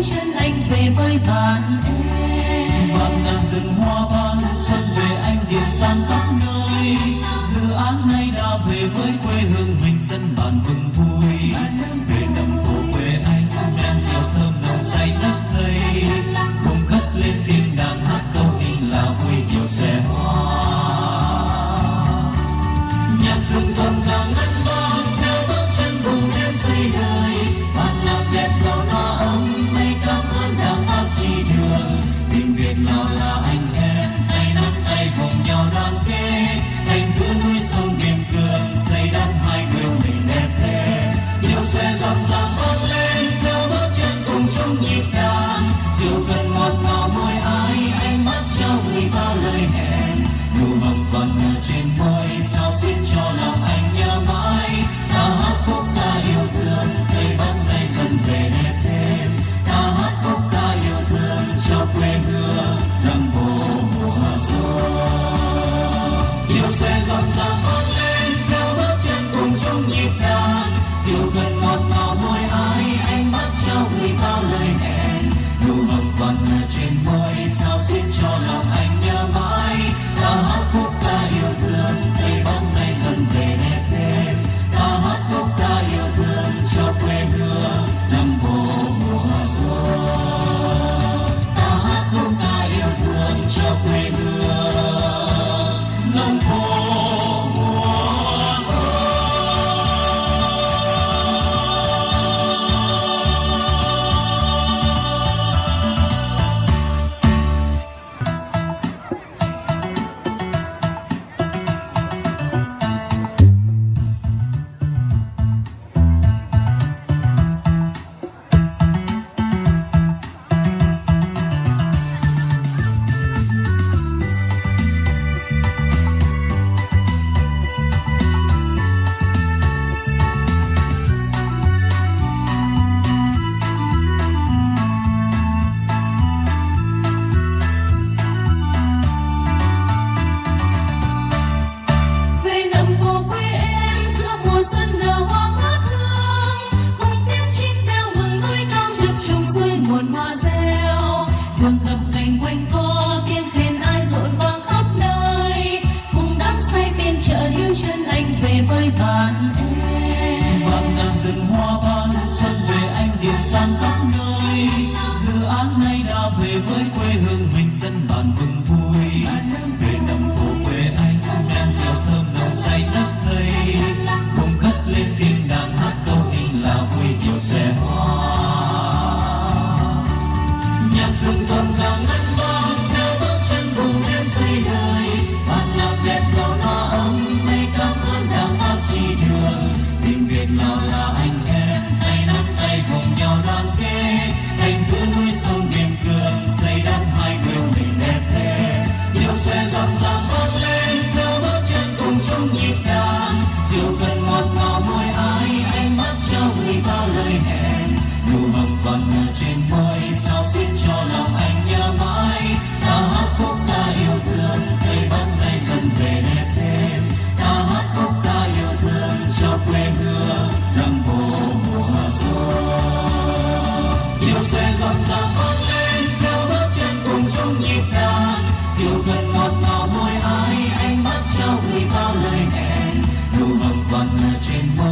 chân anh về với bạn em. Vàng ngàn rừng hoa ban xuân về anh điện sang khắp nơi. Dự án này đã về với quê hương mình, dân bản mừng vui. Về nằm cổ quê anh men rượu thơm nồng say tất thây, cùng cất lên tiếng đàn hát câu in là vui điều xe hoa. Nhạc rừng rộn ràng ngân vang theo bước chân cùng em xây đời. Bản nhạc đẹp giàu no ấm mây cảm ơn đảng bao chi đường. Tiếng Việt nào là anh em ngày năm nay cùng nhau đoàn kết. Anh giữa núi sông biên cương xây đắp hai quê mình đẹp thế. Điều xe rộn ràng vang lên theo bước chân cùng chung nhịp đàn. Rượu cần ngọt ngào môi ai ánh mắt trao gửi bao lời hẹn. Nụ hồng còn nở trên môi sao xuyến cho lòng anh nhớ mãi. Ta hát khúc ca yêu thương cây bắc nay xuân về đẹp thêm. Ta hát khúc ca yêu thương cho quê hương lòng bồ mùa xuân. Điều xe rộn ràng vang lên theo bước chân cùng chung nhịp đàn. Rượu cần ngọt ngào môi ai ánh mắt trao gửi bao lời hẹn. Nụ hồng còn nở trên môi sao xuyến cho lòng anh nhớ mãi. Ta hát khúc ca yêu thương cây bắc nay xuân về đẹp thêm. Ta hát khúc ca yêu thương cho quê hương lòng bồ mùa xuân. Ta hát khúc ca yêu thương cho quê hương lòng bồ mùa xuân. Với quê hương mình dân bản mừng vui. Về nằm cổ quê anh men rượu thơm nồng say tất thây, cùng cất lên tiếng đàn hát câu in là vui điều xe hoa. Nhạc rừng rộn ràng ngân vang theo bước chân cùng em xây đời. Bản nhạc đẹp giàu no ấm mây cảm ơn đảng bao chi đường. Tiếng Việt nào là anh em ngày năm nay cùng nhau đoàn kết. Anh giữa núi sông biên cương xây đắp hai quê mình đẹp thế. Điều xe rộn ràng vang lên theo bước chân cùng chung nhịp đàn. Rượu cần ngọt ngào môi ai ánh mắt trao gửi bao lời hẹn. Nụ hồng còn nở trên môi sao xuyến cho lòng anh nhớ mãi. Ta hát khúc ca yêu thương cây bắc nay xuân về đẹp thêm. Ta hát khúc ca yêu thương cho quê hương lòng bồ mùa xuân. Điều xe rộn ràng vang lên theo bước chân cùng chung nhịp đàn. Rượu cần ngọt ngào môi ai ánh mắt trao gửi bao lời hẹn. Nụ hồng còn nở trên môi